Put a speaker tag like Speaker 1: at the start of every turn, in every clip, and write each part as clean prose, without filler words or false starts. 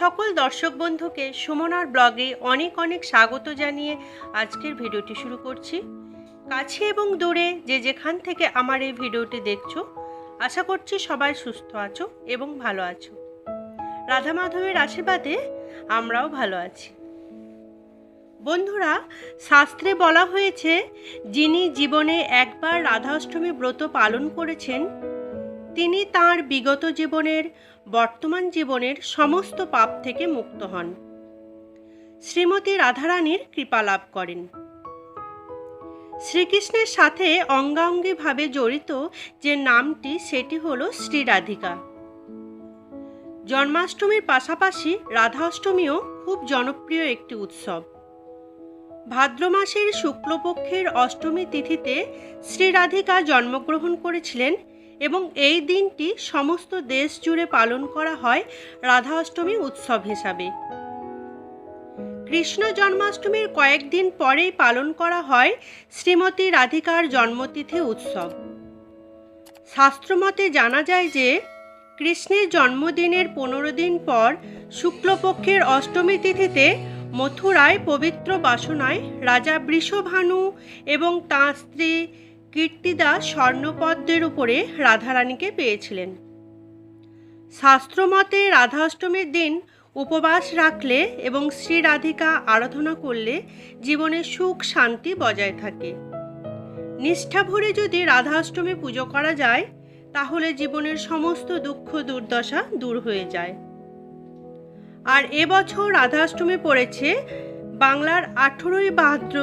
Speaker 1: সকল দর্শক বন্ধুকে সুমনার ব্লগে অনেক অনেক স্বাগত জানিয়ে আজকের ভিডিওটি শুরু করছি। কাছে এবং দূরে যে যেখান থেকে আমার এই ভিডিওটি দেখছো, আশা করছি সবাই সুস্থ আছো এবং ভালো আছো। রাধা মাধবের আশীর্বাদে আমরাও ভালো আছি। বন্ধুরা, শাস্ত্রে বলা হয়েছে, যিনি জীবনে একবার রাধাষ্টমী ব্রত পালন করেছেন তিনি তাঁর বিগত জীবনের বর্তমান জীবনের সমস্ত পাপ থেকে মুক্ত হন, শ্রীমতী রাধারানীর কৃপা লাভ করেন। শ্রীকৃষ্ণের সাথে অঙ্গাঙ্গিভাবে জড়িত যে নামটি সেটি হল শ্রী রাধিকা। জন্মাষ্টমীর পাশাপাশি রাধাষ্টমীও খুব জনপ্রিয় একটি উৎসব। ভাদ্র মাসের শুক্লপক্ষের অষ্টমী তিথিতে শ্রী রাধিকা জন্মগ্রহণ করেছিলেন এবং এই দিনটি সমস্ত দেশ জুড়ে পালন করা হয় রাধা অষ্টমী উৎসব হিসাবে। কৃষ্ণ জন্মাষ্টমীর কয়েকদিন পরেই পালন করা হয় শ্রীমতী রাধিকার জন্মতিথি উৎসব। শাস্ত্রমতে জানা যায় যে কৃষ্ণের জন্মদিনের 15 দিন পর শুক্লপক্ষের অষ্টমী তিথিতে মথুরায় পবিত্র বাসনায় রাজা বৃষভানু এবং তাঁর স্ত্রী কীর্তিদা স্বর্ণপদ্মের উপরে রাধারানীকে পেয়েছিলেন। শাস্ত্রমতে রাধা অষ্টমীর দিন উপবাস রাখলে এবং শ্রী রাধিকা আরাধনা করলে জীবনে সুখ শান্তি বজায় থাকে। নিষ্ঠা ভরে যদি রাধা অষ্টমী পুজো করা যায় তাহলে জীবনের সমস্ত দুঃখ দুর্দশা দূর হয়ে যায়। আর এবছর রাধা অষ্টমী পড়েছে বাংলার 18ই ভাদ্র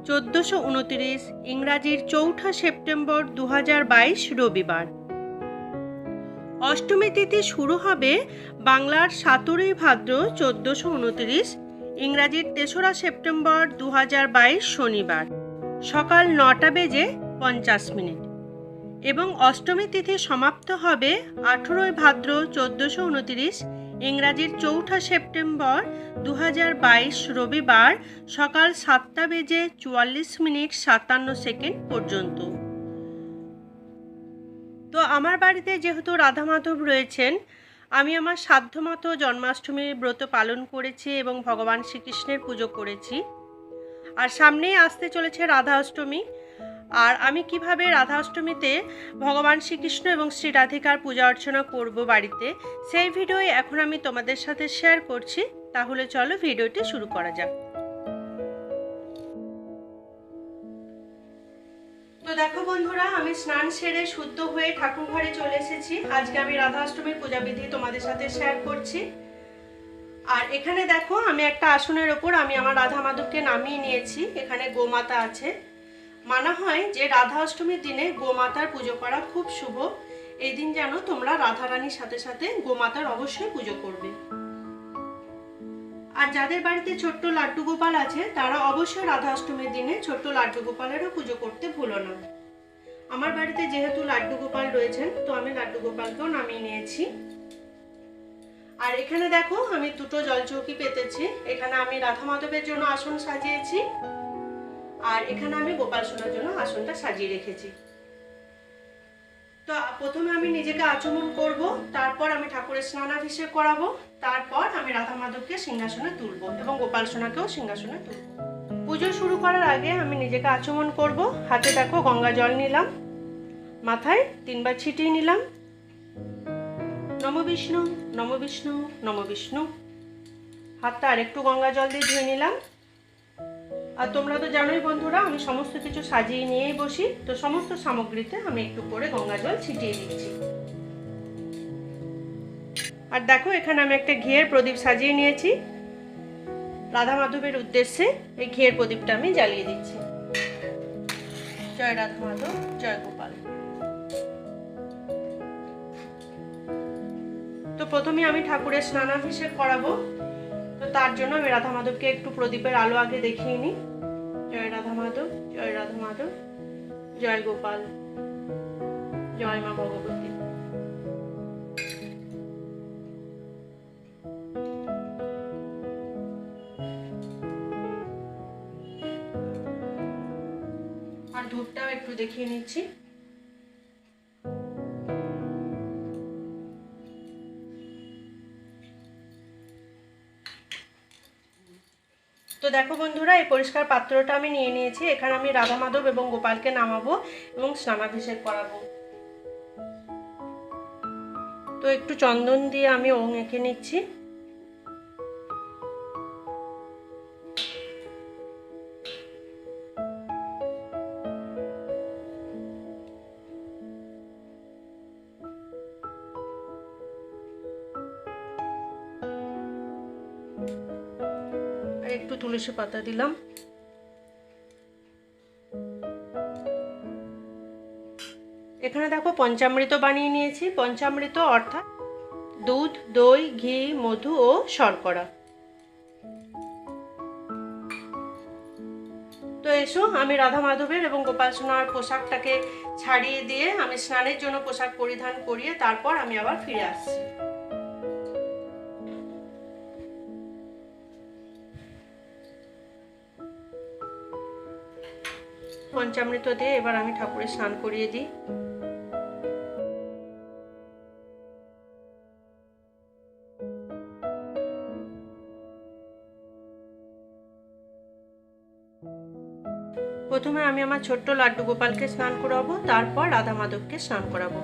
Speaker 1: 1429, ইংরাজির 4 সেপ্টেম্বর 2022 রবিবার। অষ্টমী তিথি শুরু হবে বাংলার 17ই ভাদ্র 1429, ইংরাজির 3রা সেপ্টেম্বর 2022 শনিবার সকাল 9:50 এবং অষ্টমী তিথি সমাপ্ত হবে 18ই ভাদ্র 1429, ইংরাজির 4 সেপ্টেম্বর 2022 রবিবার সকাল 7:44 পর্যন্ত। তো আমার বাড়িতে যেহেতু রাধা মাধব রয়েছেন, আমি আমার সাধ্যমতো জন্মাষ্টমীর ব্রত পালন করেছি এবং ভগবান শ্রীকৃষ্ণের পুজো করেছি। আর সামনেই আসতে চলেছে রাধা অষ্টমী। আর আমি কিভাবে রাধা অষ্টমীতে ভগবান শ্রীকৃষ্ণ এবং শ্রী রাধিকার পূজা অর্চনা করব বাড়িতে, সেই ভিডিও এখন আমি তোমাদের সাথে শেয়ার করছি। তাহলে চলো ভিডিওটি শুরু করা যাক। তো দেখো বন্ধুরা, আমি স্নান সেরে শুদ্ধ হয়ে ঠাকুর ঘরে চলে এসেছি। আজকে আমি রাধা অষ্টমীর পূজাবিধি তোমাদের সাথে শেয়ার করছি। আর এখানে দেখো, আমি একটা আসনের ওপর আমি আমার রাধা মাধবকে নামিয়ে নিয়েছি। এখানে গোমাতা আছে। মানা হয় যে রাধা অষ্টমীর দিনে গোমাতার পুজো করা খুব শুভ। এই দিন যেন তোমরা রাধা রানীর সাথে সাথে গোমাতার অবশ্যই পুজো করবে। আর যাদের বাড়িতে ছোট্ট লাড্ডু গোপাল আছে তারা অবশ্যই রাধা অষ্টমীর দিনে ছোট্ট লাড্ডু গোপালেরও পুজো করতে ভুলো না। আমার বাড়িতে যেহেতু লাড্ডু গোপাল রয়েছেন, তো আমি লাড্ডু গোপালকেও নামিয়ে নিয়েছি। আর এখানে দেখো, আমি দুটো জলচৌকি পেতেছি। এখানে আমি রাধা মাধবের জন্য আসন সাজিয়েছি, আর এখানে আমি গোপাল সোনার জন্য আসনটা সাজিয়ে রেখেছি। তো প্রথমে আমি নিজেকে আচমন করব, তারপর আমি ঠাকুরের স্নানাভিষেক করাবো, তারপর আমি রাধা মাধবকে সিংহাসনে তুলব এবং গোপাল সোনাকেও সিংহাসনে তুলব। পুজো শুরু করার আগে আমি নিজেকে আচমন করব। হাতে দেখো গঙ্গা জল নিলাম, মাথায় 3 বার ছিটিয়ে নিলাম। নম বিষ্ণু, নম বিষ্ণু, নম বিষ্ণু। হাতটা আরেকটু গঙ্গা জল দিয়ে ধুয়ে নিলাম। আর তোমরা তো জানোই বন্ধুরা, আমি সমস্ত কিছু সাজিয়ে নিয়েই বসি। তো সমস্ত সামগ্রীতে আমি একটু করে গঙ্গা জল ছিটিয়ে দিচ্ছি। আর দেখো, এখানে আমি একটা ঘিয়ের প্রদীপ সাজিয়ে নিয়েছি। রাধা মাধবের উদ্দেশ্যে এই ঘিয়ের প্রদীপটা আমি জ্বালিয়ে দিচ্ছি। জয় রাধা মাধব, জয় গোপাল। তো প্রথমে আমি ঠাকুরের স্নানাভিষেক করাবো। তো তার জন্য আমি রাধা মাধবকে একটু প্রদীপের আলো আগে দেখিয়ে নিই। জয় রাধা মাধব, জয় রাধা মাধব, জয় গোপাল, জয় মা ভগবতী। আর ধূপটাও একটু দেখিয়ে নিচ্ছি। তো দেখো বন্ধুরা, এই পরিষ্কার পাত্রটা আমি নিয়ে নিয়েছি। এখানে আমি রাধা মাধব এবং গোপালকে নামাবো এবং স্নানাভিষেক করাবো। তো একটু চন্দন দিয়ে আমি ওং এঁকে নিচ্ছি। আর একটু তুলসী পাতা দিলাম। এখানে দেখো পঞ্চামৃত বানিয়ে নিয়েছি। পঞ্চামৃত অর্থাৎ দুধ, দই, ঘি, মধু ও শর্করা। তো এসো, আমি রাধা মাধবের এবং গোপাল সোনার পোশাকটাকে ছাড়িয়ে দিয়ে আমি স্নানের জন্য পোশাক পরিধান করিয়ে তারপর আমি আবার ফিরে আসছি। পঞ্চামৃত দিয়ে এবার আমি ঠাকুরের স্নান করিয়ে দিই। প্রথমে আমি আমার ছোট্ট লাড্ডু গোপালকে স্নান করাবো, তারপর রাধা মাধবকে স্নান করাবো।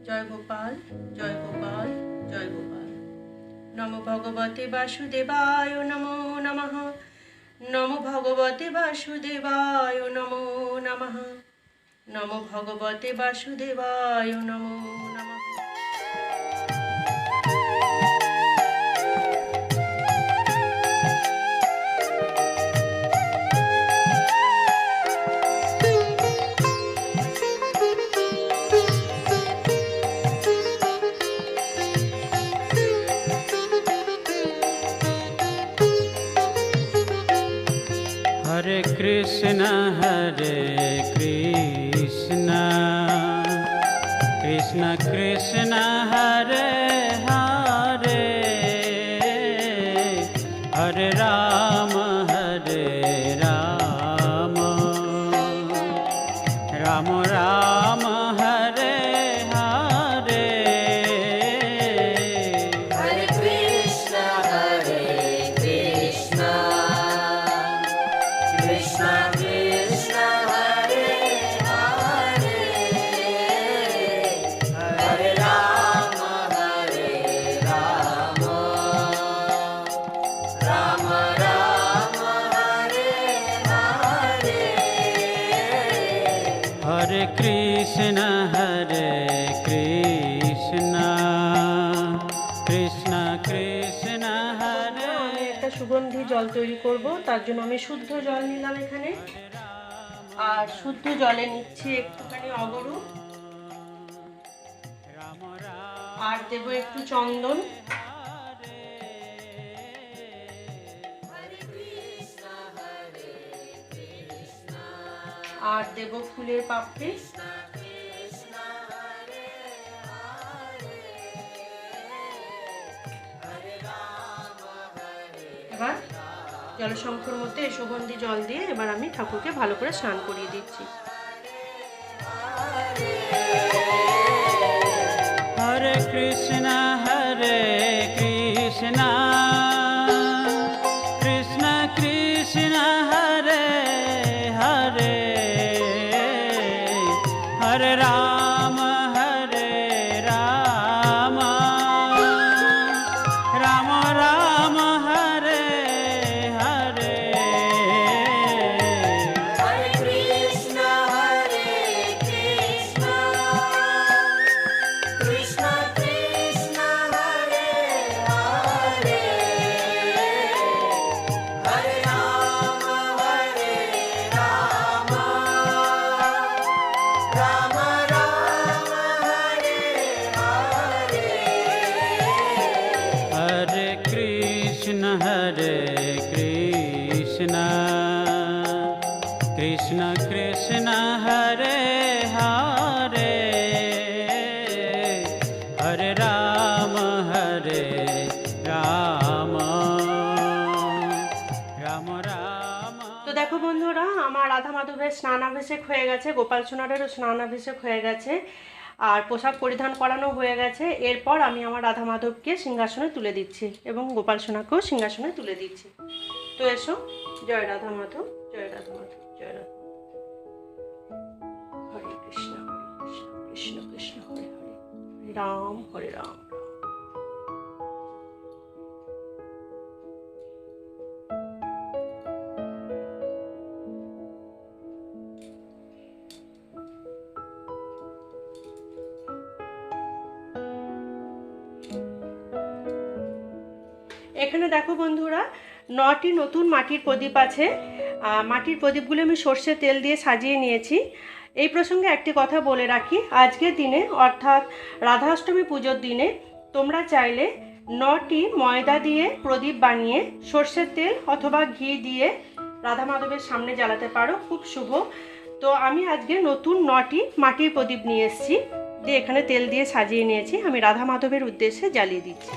Speaker 1: জয় গোপাল, জয় গোপাল, জয় গোপাল। নমো ভগবতে বাসুদেবায় নমো নমঃ। নমো ভগবতে বাসুদেবায় নমো নমঃ। নমো ভগবতে বাসুদেবায় নমো নমঃ।
Speaker 2: हरे कृष्ण कृष्ण कृष्ण हरे हरे, हरे राम राम राम हरे हरे।
Speaker 3: हरे कृष्ण कृष्ण कृष्ण हरे हरे, हरे राम राम राम हरे हरे।
Speaker 2: हरे कृष्ण कृष्ण कृष्ण हरे।
Speaker 1: আমি একটা সুগন্ধি জল তৈরি করব, তার জন্য আমি শুদ্ধ জল নিলাম এখানে। আর শুদ্ধ জলে নিচ্ছি একটুখানি অগরু, আর দেব একটু চন্দন, আর দেব ফুলের পাপড়ি। এবার জলসংখ্যার মধ্যে এই সুগন্ধি জল দিয়ে এবার আমি ঠাকুরকে ভালো করে স্নান করিয়ে দিচ্ছি।
Speaker 2: हरे कृष्ण कृष्ण कृष्ण हरे हरे, हरे राम राम राम हरे हरे।
Speaker 3: हरे कृष्ण कृष्ण कृष्ण हरे हरे, हरे राम राम राम हरे हरे।
Speaker 2: हरे कृष्ण कृष्ण कृष्ण हरे हरे, हरे राम राम राम।
Speaker 1: তো দেখো বন্ধুরা, আমার রাধা মাধবের স্নানাভিষেক হয়ে গেছে, গোপাল সোনারেরও স্নানাভিষেক হয়ে গেছে। আর পোশাক পরিধান করানো হয়ে গেছে। এরপর আমি আমার রাধা মাধবকে সিংহাসনে তুলে দিচ্ছি এবং গোপাল সোনাকেও সিংহাসনে তুলে দিচ্ছি। তো এসো, জয় রাধা মাধব, জয় রাধা মাধব, জয় রাধা। হরে কৃষ্ণ, কৃষ্ণ কৃষ্ণ কৃষ্ণ হরে হরে, হরে রাম, হরে রাম। এখানে দেখো বন্ধুরা, 9টি নতুন মাটির প্রদীপ আছে। মাটির প্রদীপগুলো আমি সর্ষের তেল দিয়ে সাজিয়ে নিয়েছি। এই প্রসঙ্গে একটি কথা বলে রাখি, আজকের দিনে অর্থাৎ রাধাষ্টমী পুজোর দিনে তোমরা চাইলে 9টি ময়দা দিয়ে প্রদীপ বানিয়ে সর্ষের তেল অথবা ঘি দিয়ে রাধা মাধবের সামনে জ্বালাতে পারো, খুব শুভ। তো আমি আজকে নতুন 9টি মাটির প্রদীপ নিয়ে এসেছি, দিয়ে এখানে তেল দিয়ে সাজিয়ে নিয়েছি। আমি রাধা মাধবের উদ্দেশ্যে জ্বালিয়ে দিচ্ছি।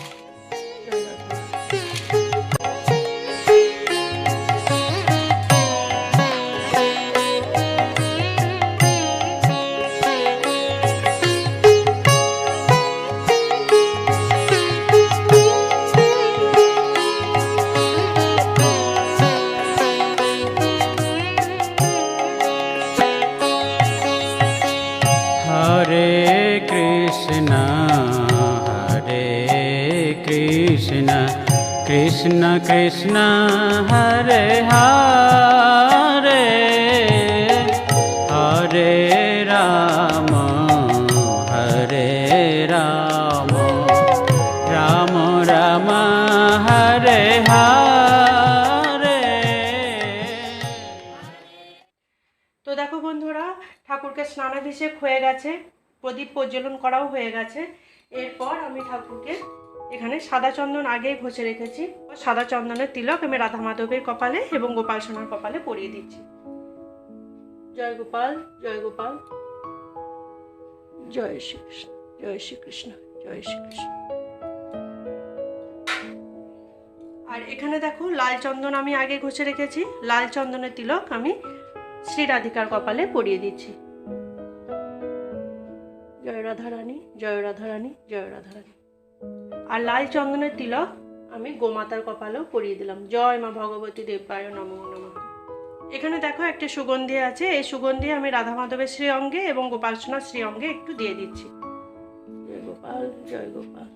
Speaker 2: হরে কৃষ্ণ কৃষ্ণ কৃষ্ণ হরে হরে, হরে রাম রাম রাম হরে হরে।
Speaker 1: তো দেখো বন্ধুরা, ঠাকুরকে স্নানাভিষেক হয়ে গেছে, প্রদীপ প্রজ্বলন করাও হয়ে গেছে। এরপর আমি ঠাকুরকে এখানে সাদা চন্দন আগেই ঘষে রেখেছি, সাদা চন্দনের তিলক আমি রাধা মাধবের কপালে এবং গোপাল সোনার কপালে পরিয়ে দিচ্ছি। জয় গোপাল, জয় গোপাল, জয় শ্রীকৃষ্ণ, জয় শ্রীকৃষ্ণ, জয় শ্রীকৃষ্ণ। আর এখানে দেখো লাল চন্দন আমি আগে ঘষে রেখেছি, লাল চন্দনের তিলক আমি শ্রী রাধিকার কপালে পরিয়ে দিচ্ছি। জয় রাধা রানী, জয় রাধা রানী, জয় রাধা রানী। আর লাল চন্দনের তিলক আমি গোমাতার কপালেও পরিয়ে দিলাম। জয় মা ভগবতী দেবায় নমঃ নমঃ। এখানে দেখো একটা সুগন্ধি আছে, এই সুগন্ধি আমি রাধা মাধবের শ্রী অঙ্গে এবং গোপাল সোনার শ্রী অঙ্গে একটু দিয়ে দিচ্ছি। জয় গোপাল, জয় গোপাল।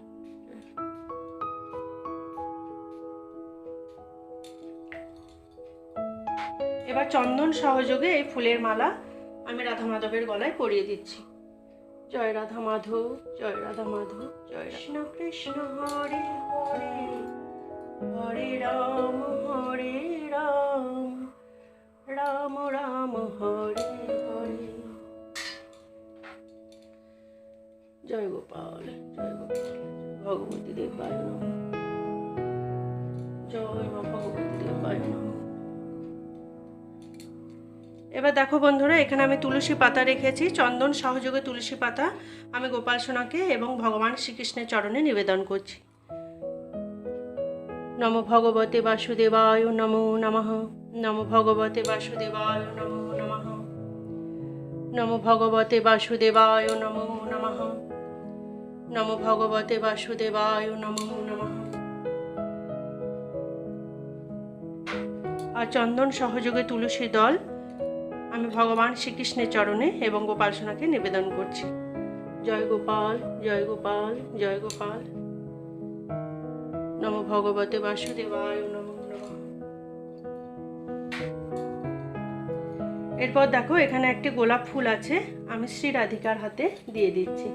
Speaker 1: এবার চন্দন সহযোগে এই ফুলের মালা আমি রাধা মাধবের গলায় পরিয়ে দিচ্ছি। জয় রাধা মাধব, জয় রাধা মাধব, জয় কৃষ্ণ কৃষ্ণ হরে হরে, হরে রাম রাম রাম হরে হরে। জয় গোপাল, জয় গোপাল, ভগবতী দেবায় নমঃ। জয় মা ভগবতী দেবায় নমঃ। এবার দেখো বন্ধুরা, এখানে আমি তুলসী পাতা রেখেছি, চন্দন সহযোগে তুলসী পাতা আমি গোপাল সোনাকে এবং ভগবান শ্রীকৃষ্ণের চরণে নিবেদন করছি। নমো ভগবতে বাসুদেবায় নমো নমঃ, নমো ভগবতে বাসুদেবায় নমো নমঃ, নমো ভগবতে বাসুদেবায় নমো নমঃ, নমো ভগবতে বাসুদেবায় নমো নমঃ। আর চন্দন সহযোগে তুলসী দল আমি ভগবান শ্রীকৃষ্ণের চরণে এবং গোপাল সোনাকে নিবেদন করছি। জয় গোপাল, জয় গোপাল, জয় গোপাল। নমো ভগবতে বাসুদেবায় নমো নমঃ। এরপর দেখো এখানে একটি গোলাপ ফুল আছে, আমি শ্রী রাধিকার হাতে দিয়ে দিচ্ছি।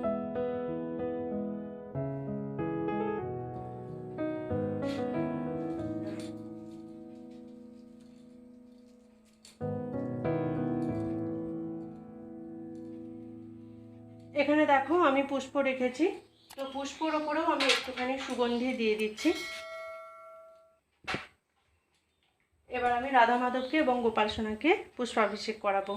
Speaker 1: এখানে দেখো আমি পুষ্প রেখেছি, তো পুষ্পর ওপরেও আমি একটুখানি সুগন্ধি দিয়ে দিচ্ছি। এবার আমি রাধা মাধবকে এবং গোপাল সোনাকে পুষ্পাভিষেক করাবো।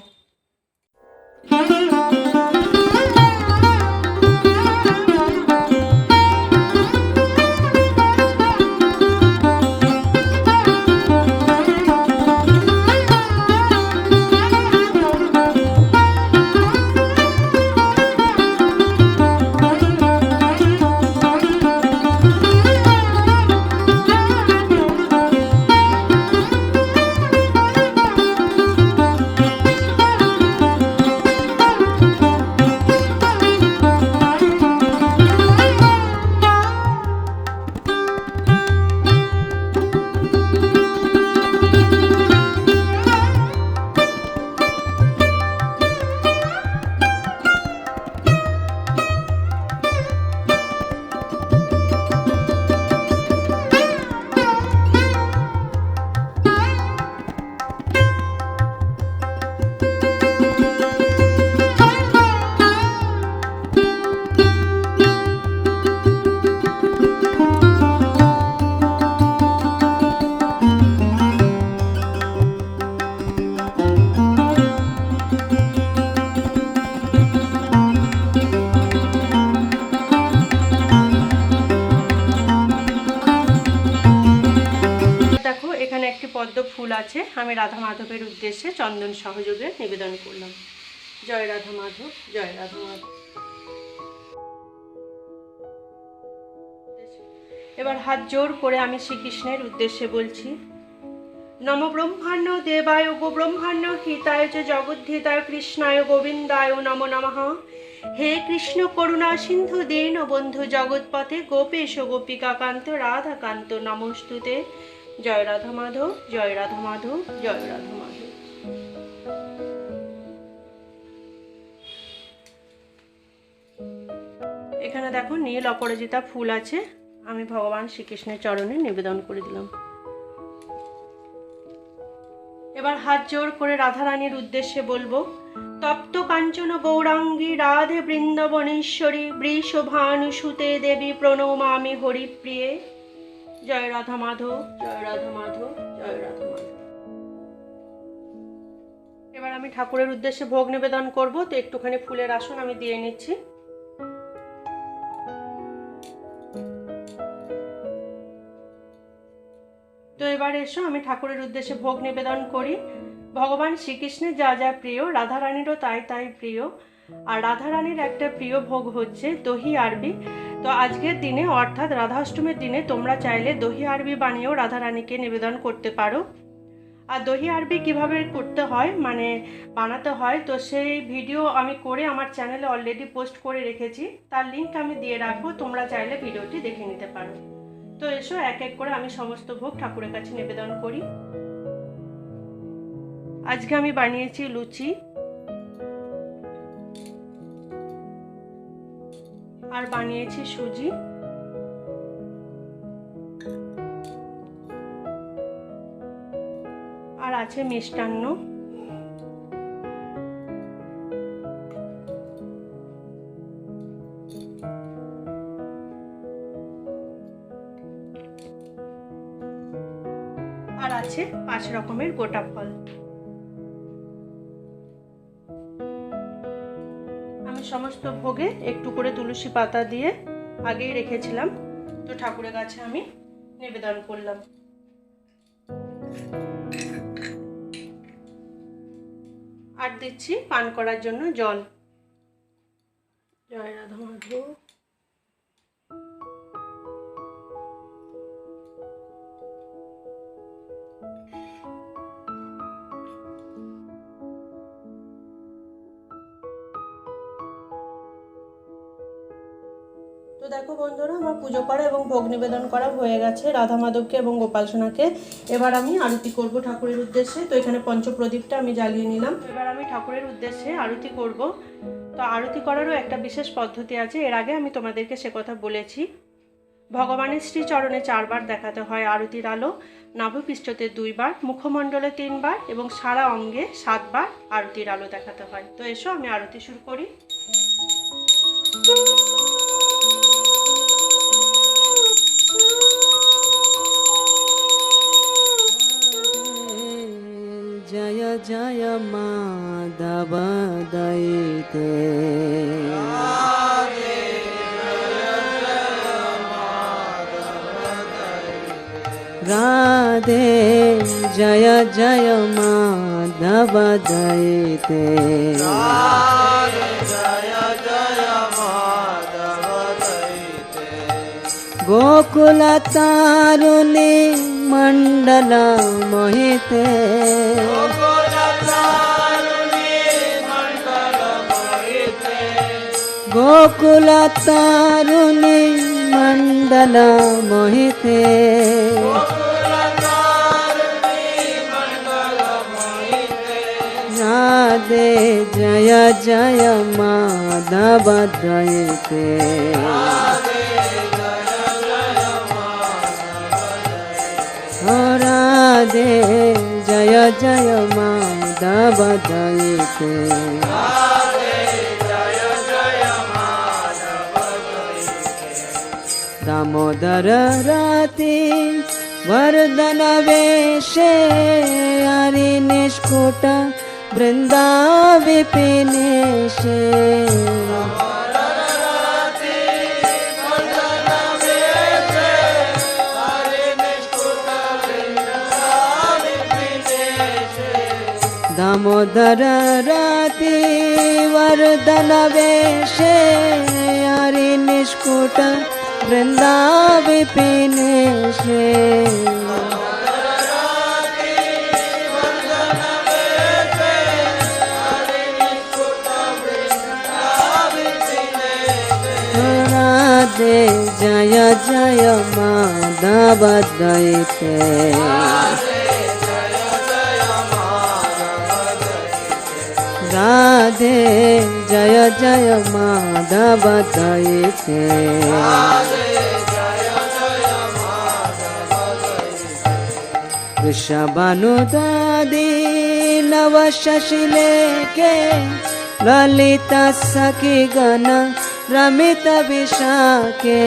Speaker 1: এখানে একটি পদ্ম ফুল আছে, আমি রাধা মাধবের উদ্দেশ্যে চন্দন সহযোগে নিবেদন করলাম। জয় রাধা মাধব, জয় রাধা মাধব। এবার হাত জোর করে আমি শ্রীকৃষ্ণের উদ্দেশ্যে বলছি, নম ব্রহ্মাণ্য দেবায় গো ব্রহ্মাণ্য হিতায় চ জগদ্ধিতায় কৃষ্ণায় গোবিন্দায় নমো নমঃ। হে কৃষ্ণ করুণা সিন্ধু দীন বন্ধু জগৎপথে গোপেশ গোপিকা কান্ত রাধা কান্ত নমস্তুতে। জয় রাধা মাধব, জয় রাধা মাধব, জয় রাধা মাধব। এখানে দেখো নীল অপরাজিতা ফুল আছে, আমি ভগবান শ্রীকৃষ্ণের চরণে নিবেদন করে দিলাম। এবার হাত জোর করে রাধারানীর উদ্দেশ্যে বলবো, তপ্ত কাঞ্চন গৌরাঙ্গী রাধে বৃন্দাবনেশ্বরী বৃষভানুসুতে দেবী প্রণমামি হরিপ্রিয়ে। জয় রাধা মাধব, জয় রাধা মাধব, জয় রাধা মাধব। এবার আমি ঠাকুরের উদ্দেশ্যে ভোগ নিবেদন করব, তো একটুখানি ফুলের আসন আমি দিয়ে নিচ্ছি। তো এবার এসো আমি ঠাকুরের উদ্দেশ্যে ভোগ নিবেদন করি। ভগবান শ্রীকৃষ্ণের যা যা প্রিয়, রাধারানীরও তাই তাই প্রিয়। আর রাধারানীর একটা প্রিয় ভোগ হচ্ছে দহি আরবি। তো আজকের দিনে অর্থাৎ রাধাষ্টমীর দিনে তোমরা চাইলে দহি আরবি বানিয়েও রাধারানীকে নিবেদন করতে পারো। আর দহি আরবি কিভাবে করতে হয় মানে বানাতে হয়, তো সেই ভিডিও আমি করে আমার চ্যানেলে অলরেডি পোস্ট করে রেখেছি, তার লিঙ্ক আমি দিয়ে রাখবো, তোমরা চাইলে ভিডিওটি দেখে নিতে পারো। তো এসো এক এক করে আমি সমস্ত ভোগ ঠাকুরের কাছে নিবেদন করি। আজকে আমি বানিয়েছি লুচি আর বানিয়েছি সুজি, আর আছে মিষ্টান্ন। আর আছে 5 রকমের গোটা ফল। আমি সমস্ত ভোগে একটু করে তুলসী পাতা দিয়ে আগেই রেখেছিলাম, তো ঠাকুরের কাছে আমি নিবেদন করলাম। আর দিচ্ছি পান করার জন্য জল। জয় রাধা মাধব। তো দেখো বন্ধুরা, আমার পুজো করা এবং ভোগ নিবেদন করা হয়ে গেছে রাধা মাধবকে এবং গোপাল সোনাকে। এবার আমি আরতি করব ঠাকুরের উদ্দেশ্যে। তো এখানে পঞ্চপ্রদীপটা আমি জ্বালিয়ে নিলাম। এবার আমি ঠাকুরের উদ্দেশ্যে আরতি করব। তো আরতি করারও একটা বিশেষ পদ্ধতি আছে, এর আগে আমি তোমাদেরকে সে কথা বলেছি। ভগবানের শ্রীচরণে 4 বার দেখাতে হয় আরতির আলো, নাভপৃষ্ঠতে 2 বার, মুখমণ্ডলে 3 বার এবং সারা অঙ্গে 7 বার আরতির আলো দেখাতে হয়। তো এসো আমি আরতি শুরু করি।
Speaker 2: जय जय माधव दैते राधे जय जय माधव दैते गोकुल तारुणी मंडल मोहिते गोकुल तारुणी मंडल मोहिते राधे जय जय माधव दैते राधे जय जय माधव दैते दामोदर राति वरदन वेशे हरि निष्कुट वृंदा विपिनेशे दामोदर राति वर्धन वेशे हरि निष्कुट वृंदा विपिनेशे राधे जय जय माधव दैते राधे जय जय माधव दैते वृषभानुदादि नव शशिले के ललिता सखी गण रमित विशाखे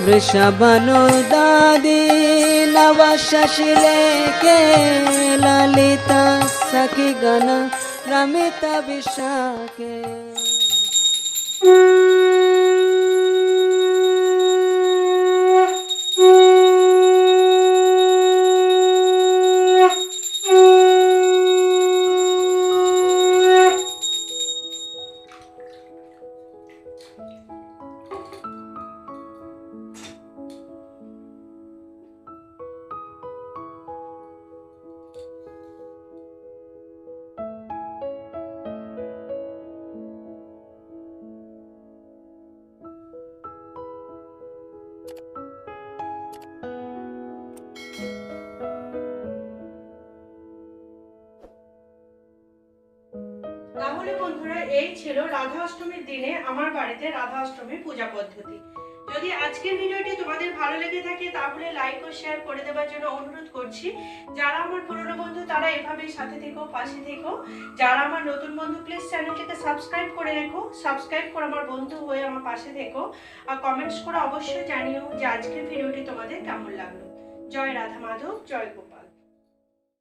Speaker 2: वृषभानुदादि नव शशिले के ललिता सखी गण रमित विशाखे
Speaker 1: তাহলে বন্ধুরা এই ছিল রাধা অষ্টমীর দিনে আমার বাড়িতে রাধা অষ্টমীর পূজা পদ্ধতি। যদি আজকের ভিডিওটি তোমাদের ভালো লেগে থাকে তাহলে লাইক ও শেয়ার করে দেওয়ার জন্য অনুরোধ করছি। যারা আমার পুরনো বন্ধু তারা এভাবেই সাথে থেকো, পাশে থেকো। যারা আমার নতুন বন্ধু প্লিজ চ্যানেলটিকে সাবস্ক্রাইব করে রেখো, সাবস্ক্রাইব করে আমার বন্ধু হয়ে আমার পাশে থেকো। আর কমেন্টস করে অবশ্যই জানিও যে আজকের ভিডিওটি তোমাদের কেমন লাগলো। জয় রাধা মাধব, জয় গোপাল।